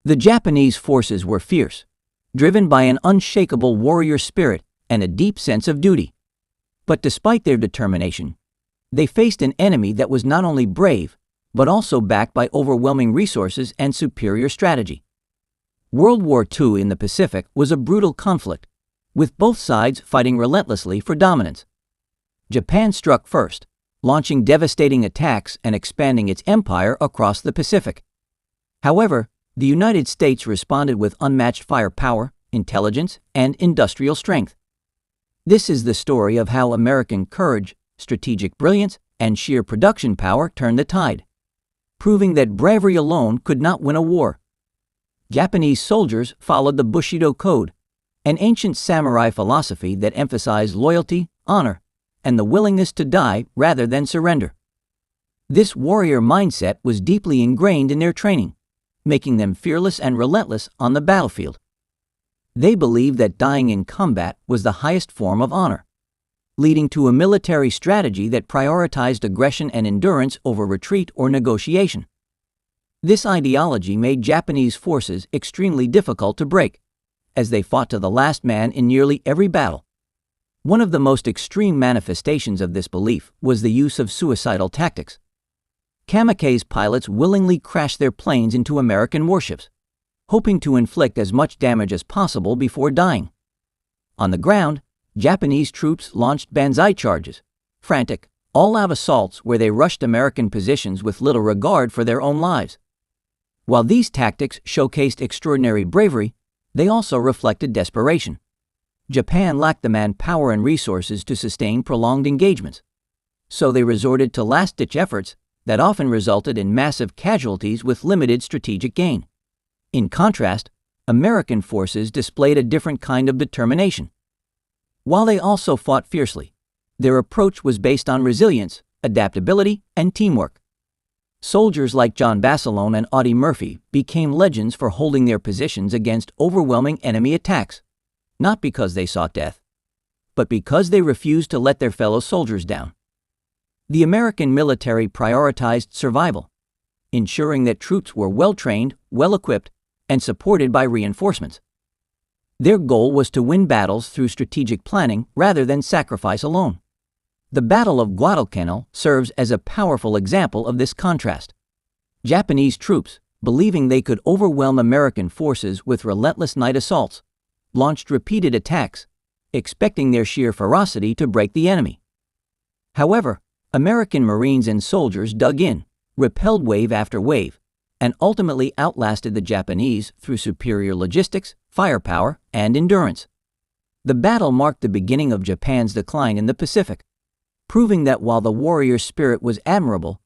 The Japanese forces were fierce, driven by an unshakable warrior spirit and a deep sense of duty. But despite their determination, they faced an enemy that was not only brave, but also backed by overwhelming resources and superior strategy. World War II in the Pacific was a brutal conflict, with both sides fighting relentlessly for dominance. Japan struck first, launching devastating attacks and expanding its empire across the Pacific. However, the United States responded with unmatched firepower, intelligence, and industrial strength. This is the story of how American courage, strategic brilliance, and sheer production power turned the tide, proving that bravery alone could not win a war. Japanese soldiers followed the Bushido Code, an ancient samurai philosophy that emphasized loyalty, honor, and the willingness to die rather than surrender. This warrior mindset was deeply ingrained in their training, making them fearless and relentless on the battlefield. They believed that dying in combat was the highest form of honor, leading to a military strategy that prioritized aggression and endurance over retreat or negotiation. This ideology made Japanese forces extremely difficult to break, as they fought to the last man in nearly every battle. One of the most extreme manifestations of this belief was the use of suicidal tactics. Kamikaze pilots willingly crashed their planes into American warships, hoping to inflict as much damage as possible before dying. On the ground, Japanese troops launched banzai charges, frantic, all-out assaults where they rushed American positions with little regard for their own lives. While these tactics showcased extraordinary bravery, they also reflected desperation. Japan lacked the manpower and resources to sustain prolonged engagements, so they resorted to last-ditch efforts that often resulted in massive casualties with limited strategic gain. In contrast, American forces displayed a different kind of determination. While they also fought fiercely, their approach was based on resilience, adaptability, and teamwork. Soldiers like John Basilone and Audie Murphy became legends for holding their positions against overwhelming enemy attacks, not because they sought death, but because they refused to let their fellow soldiers down. The American military prioritized survival, ensuring that troops were well-trained, well-equipped, and supported by reinforcements. Their goal was to win battles through strategic planning rather than sacrifice alone. The Battle of Guadalcanal serves as a powerful example of this contrast. Japanese troops, believing they could overwhelm American forces with relentless night assaults, launched repeated attacks, expecting their sheer ferocity to break the enemy. However, American Marines and soldiers dug in, repelled wave after wave, and ultimately outlasted the Japanese through superior logistics, firepower, and endurance. The battle marked the beginning of Japan's decline in the Pacific, proving that while the warrior spirit was admirable,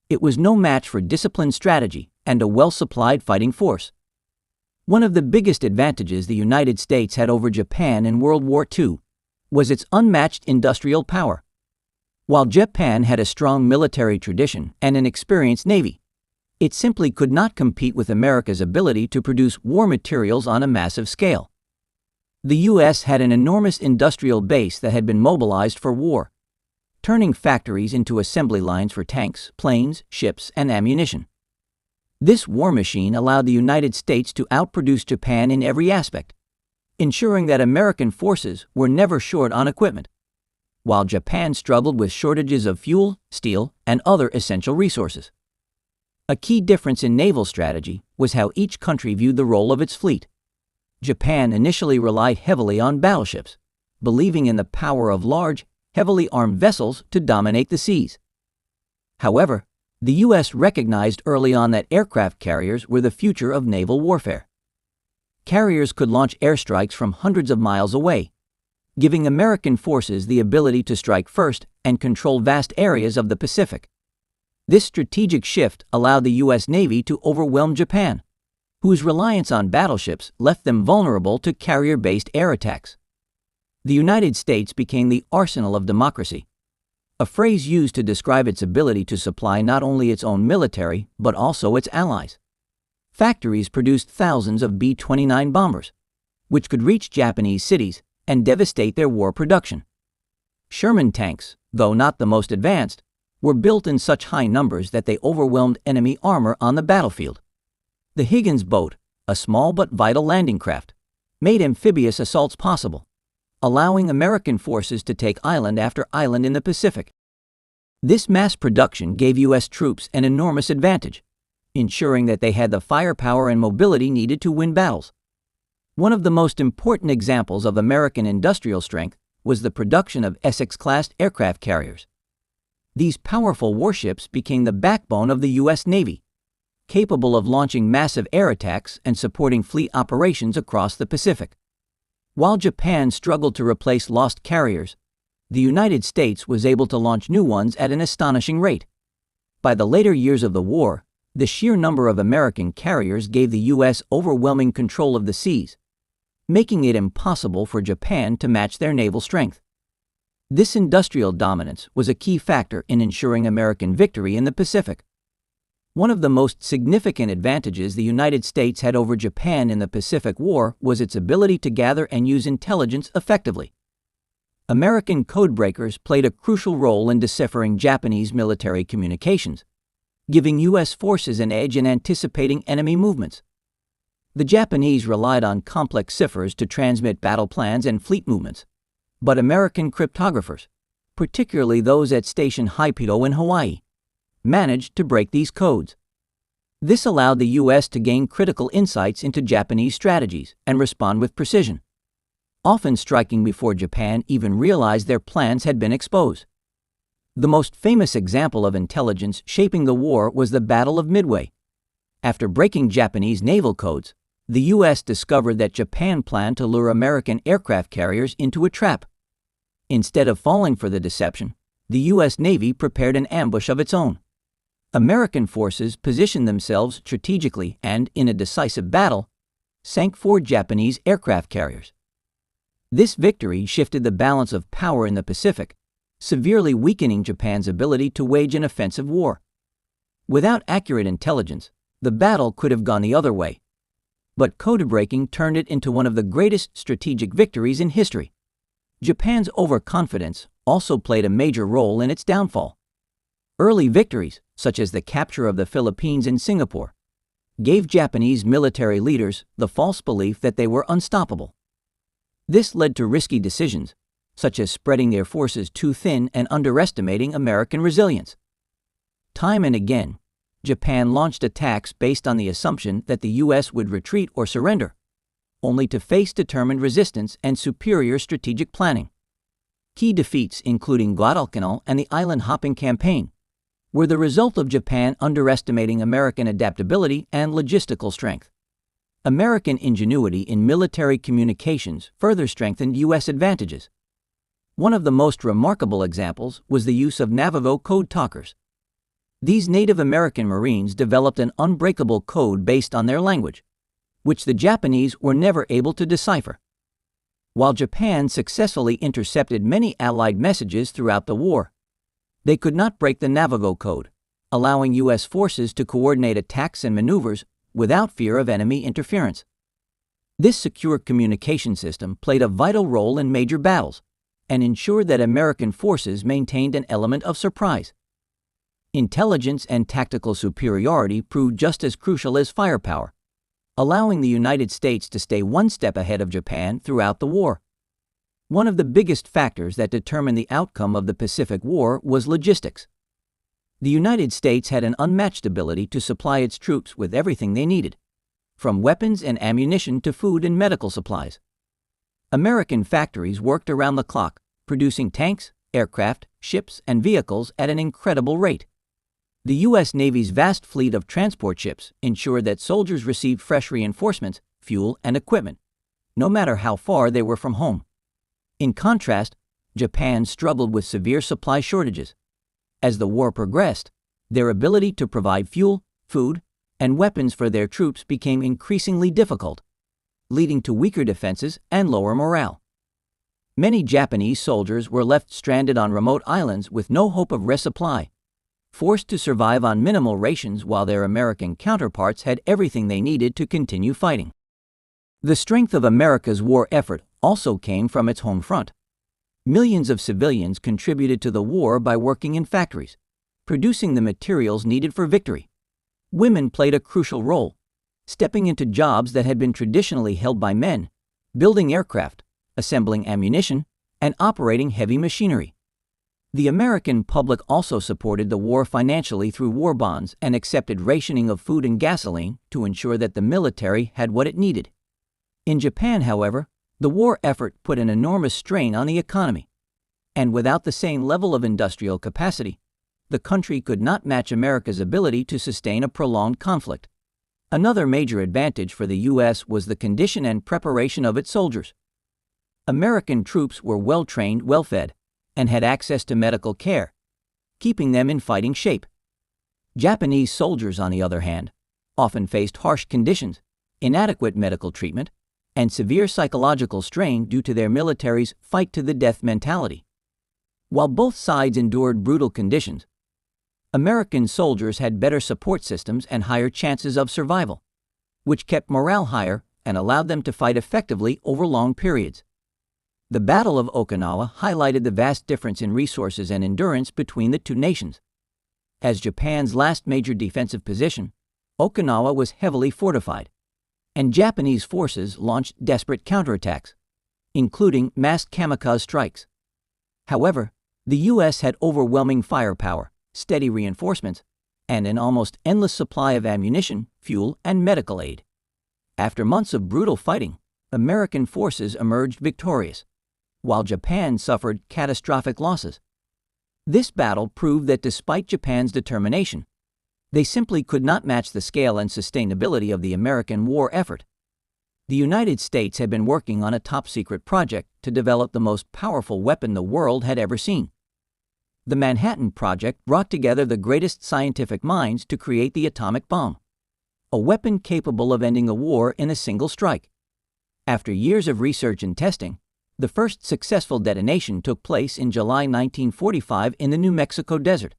it was no match for disciplined strategy and a well-supplied fighting force. One of the biggest advantages the United States had over Japan in World War II was its unmatched industrial power. While Japan had a strong military tradition and an experienced navy, it simply could not compete with America's ability to produce war materials on a massive scale. The U.S. had an enormous industrial base that had been mobilized for war, turning factories into assembly lines for tanks, planes, ships, and ammunition. This war machine allowed the United States to outproduce Japan in every aspect, ensuring that American forces were never short on equipment, while Japan struggled with shortages of fuel, steel, and other essential resources. A key difference in naval strategy was how each country viewed the role of its fleet. Japan initially relied heavily on battleships, believing in the power of large, heavily armed vessels to dominate the seas. However, the U.S. recognized early on that aircraft carriers were the future of naval warfare. Carriers could launch airstrikes from hundreds of miles away, giving American forces the ability to strike first and control vast areas of the Pacific. This strategic shift allowed the U.S. Navy to overwhelm Japan, whose reliance on battleships left them vulnerable to carrier-based air attacks. The United States became the arsenal of democracy, a phrase used to describe its ability to supply not only its own military, but also its allies. Factories produced thousands of B-29 bombers, which could reach Japanese cities and devastate their war production. Sherman tanks, though not the most advanced, were built in such high numbers that they overwhelmed enemy armor on the battlefield. The Higgins boat, a small but vital landing craft, made amphibious assaults possible, allowing American forces to take island after island in the Pacific. This mass production gave U.S. troops an enormous advantage, ensuring that they had the firepower and mobility needed to win battles. One of the most important examples of American industrial strength was the production of Essex-class aircraft carriers. These powerful warships became the backbone of the U.S. Navy, capable of launching massive air attacks and supporting fleet operations across the Pacific. While Japan struggled to replace lost carriers, the United States was able to launch new ones at an astonishing rate. By the later years of the war, the sheer number of American carriers gave the U.S. overwhelming control of the seas, making it impossible for Japan to match their naval strength. This industrial dominance was a key factor in ensuring American victory in the Pacific. One of the most significant advantages the United States had over Japan in the Pacific War was its ability to gather and use intelligence effectively. American codebreakers played a crucial role in deciphering Japanese military communications, giving U.S. forces an edge in anticipating enemy movements. The Japanese relied on complex ciphers to transmit battle plans and fleet movements, but American cryptographers, particularly those at Station Haipido in Hawaii, managed to break these codes. This allowed the U.S. to gain critical insights into Japanese strategies and respond with precision, often striking before Japan even realized their plans had been exposed. The most famous example of intelligence shaping the war was the Battle of Midway. After breaking Japanese naval codes, the U.S. discovered that Japan planned to lure American aircraft carriers into a trap. Instead of falling for the deception, the U.S. Navy prepared an ambush of its own. American forces positioned themselves strategically and, in a decisive battle, sank 4 Japanese aircraft carriers. This victory shifted the balance of power in the Pacific, severely weakening Japan's ability to wage an offensive war. Without accurate intelligence, the battle could have gone the other way. But code-breaking turned it into one of the greatest strategic victories in history. Japan's overconfidence also played a major role in its downfall. Early victories, such as the capture of the Philippines and Singapore, gave Japanese military leaders the false belief that they were unstoppable. This led to risky decisions, such as spreading their forces too thin and underestimating American resilience. Time and again, Japan launched attacks based on the assumption that the U.S. would retreat or surrender, only to face determined resistance and superior strategic planning. Key defeats, including Guadalcanal and the island-hopping campaign, were the result of Japan underestimating American adaptability and logistical strength. American ingenuity in military communications further strengthened U.S. advantages. One of the most remarkable examples was the use of Navajo code talkers. These Native American Marines developed an unbreakable code based on their language, which the Japanese were never able to decipher. While Japan successfully intercepted many Allied messages throughout the war, they could not break the Navajo code, allowing U.S. forces to coordinate attacks and maneuvers without fear of enemy interference. This secure communication system played a vital role in major battles and ensured that American forces maintained an element of surprise. Intelligence and tactical superiority proved just as crucial as firepower, allowing the United States to stay one step ahead of Japan throughout the war. One of the biggest factors that determined the outcome of the Pacific War was logistics. The United States had an unmatched ability to supply its troops with everything they needed, from weapons and ammunition to food and medical supplies. American factories worked around the clock, producing tanks, aircraft, ships, and vehicles at an incredible rate. The U.S. Navy's vast fleet of transport ships ensured that soldiers received fresh reinforcements, fuel, and equipment, no matter how far they were from home. In contrast, Japan struggled with severe supply shortages. As the war progressed, their ability to provide fuel, food, and weapons for their troops became increasingly difficult, leading to weaker defenses and lower morale. Many Japanese soldiers were left stranded on remote islands with no hope of resupply, forced to survive on minimal rations while their American counterparts had everything they needed to continue fighting. The strength of America's war effort also came from its home front. Millions of civilians contributed to the war by working in factories, producing the materials needed for victory. Women played a crucial role, stepping into jobs that had been traditionally held by men, building aircraft, assembling ammunition, and operating heavy machinery. The American public also supported the war financially through war bonds and accepted rationing of food and gasoline to ensure that the military had what it needed. In Japan, however, the war effort put an enormous strain on the economy, and without the same level of industrial capacity, the country could not match America's ability to sustain a prolonged conflict. Another major advantage for the U.S. was the condition and preparation of its soldiers. American troops were well-trained, well-fed, and had access to medical care, keeping them in fighting shape. Japanese soldiers, on the other hand, often faced harsh conditions, inadequate medical treatment, and severe psychological strain due to their military's fight-to-the-death mentality. While both sides endured brutal conditions, American soldiers had better support systems and higher chances of survival, which kept morale higher and allowed them to fight effectively over long periods. The Battle of Okinawa highlighted the vast difference in resources and endurance between the two nations. As Japan's last major defensive position, Okinawa was heavily fortified, and Japanese forces launched desperate counterattacks, including massed kamikaze strikes. However, the U.S. had overwhelming firepower, steady reinforcements, and an almost endless supply of ammunition, fuel, and medical aid. After months of brutal fighting, American forces emerged victorious, while Japan suffered catastrophic losses. This battle proved that despite Japan's determination, they simply could not match the scale and sustainability of the American war effort. The United States had been working on a top-secret project to develop the most powerful weapon the world had ever seen. The Manhattan Project brought together the greatest scientific minds to create the atomic bomb, a weapon capable of ending a war in a single strike. After years of research and testing, the first successful detonation took place in July 1945 in the New Mexico desert.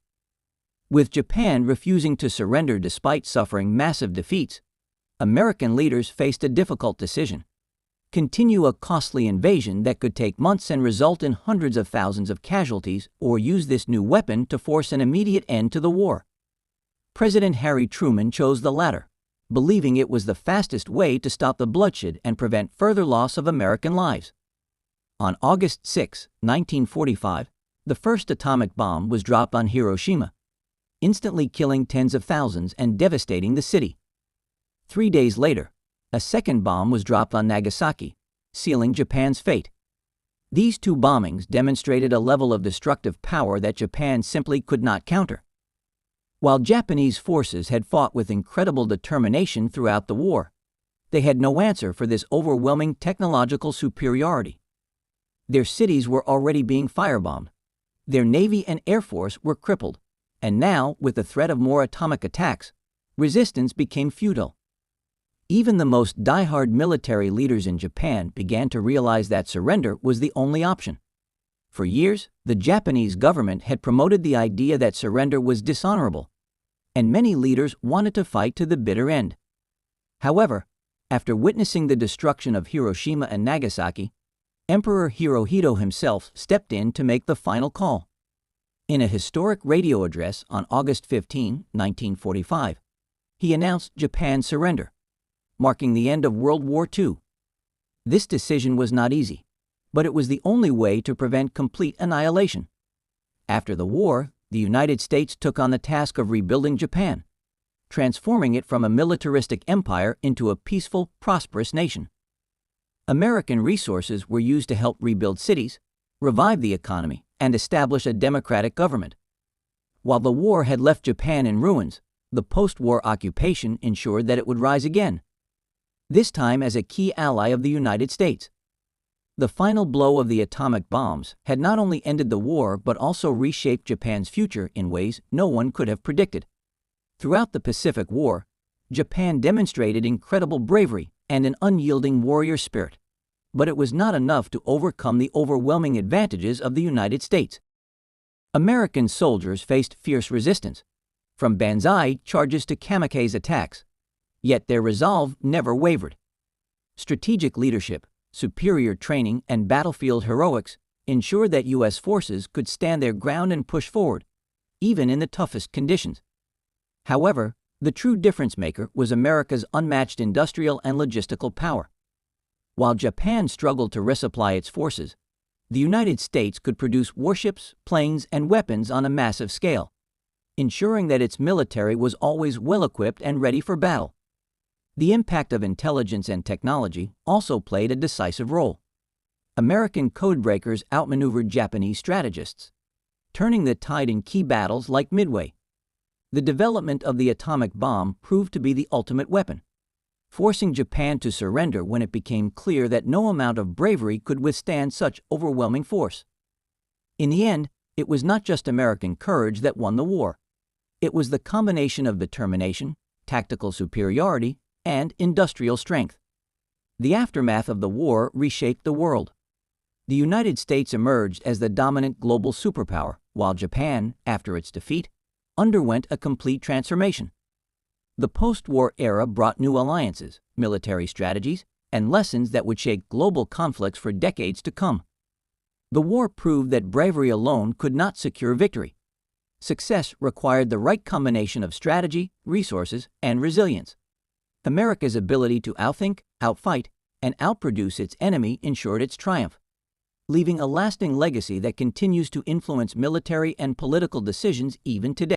With Japan refusing to surrender despite suffering massive defeats, American leaders faced a difficult decision: continue a costly invasion that could take months and result in hundreds of thousands of casualties, or use this new weapon to force an immediate end to the war. President Harry Truman chose the latter, believing it was the fastest way to stop the bloodshed and prevent further loss of American lives. On August 6, 1945, the first atomic bomb was dropped on Hiroshima, instantly killing tens of thousands and devastating the city. 3 days later, a second bomb was dropped on Nagasaki, sealing Japan's fate. These two bombings demonstrated a level of destructive power that Japan simply could not counter. While Japanese forces had fought with incredible determination throughout the war, they had no answer for this overwhelming technological superiority. Their cities were already being firebombed, their navy and air force were crippled, and now, with the threat of more atomic attacks, resistance became futile. Even the most die-hard military leaders in Japan began to realize that surrender was the only option. For years, the Japanese government had promoted the idea that surrender was dishonorable, and many leaders wanted to fight to the bitter end. However, after witnessing the destruction of Hiroshima and Nagasaki, Emperor Hirohito himself stepped in to make the final call. In a historic radio address on August 15, 1945, he announced Japan's surrender, marking the end of World War II. This decision was not easy, but it was the only way to prevent complete annihilation. After the war, the United States took on the task of rebuilding Japan, transforming it from a militaristic empire into a peaceful, prosperous nation. American resources were used to help rebuild cities, revive the economy, and establish a democratic government. While the war had left Japan in ruins, the post-war occupation ensured that it would rise again, this time as a key ally of the United States. The final blow of the atomic bombs had not only ended the war but also reshaped Japan's future in ways no one could have predicted. Throughout the Pacific War, Japan demonstrated incredible bravery and an unyielding warrior spirit, but it was not enough to overcome the overwhelming advantages of the United States. American soldiers faced fierce resistance, from banzai charges to kamikaze attacks, yet their resolve never wavered. Strategic leadership, superior training, and battlefield heroics ensured that U.S. forces could stand their ground and push forward, even in the toughest conditions. However, The true difference-maker was America's unmatched industrial and logistical power. While Japan struggled to resupply its forces, the United States could produce warships, planes, and weapons on a massive scale, ensuring that its military was always well-equipped and ready for battle. The impact of intelligence and technology also played a decisive role. American codebreakers outmaneuvered Japanese strategists, turning the tide in key battles like Midway. The development of the atomic bomb proved to be the ultimate weapon, forcing Japan to surrender when it became clear that no amount of bravery could withstand such overwhelming force. In the end, it was not just American courage that won the war. It was the combination of determination, tactical superiority, and industrial strength. The aftermath of the war reshaped the world. The United States emerged as the dominant global superpower, while Japan, after its defeat, underwent a complete transformation. The post-war era brought new alliances, military strategies, and lessons that would shape global conflicts for decades to come. The war proved that bravery alone could not secure victory. Success required the right combination of strategy, resources, and resilience. America's ability to outthink, outfight, and outproduce its enemy ensured its triumph, leaving a lasting legacy that continues to influence military and political decisions even today.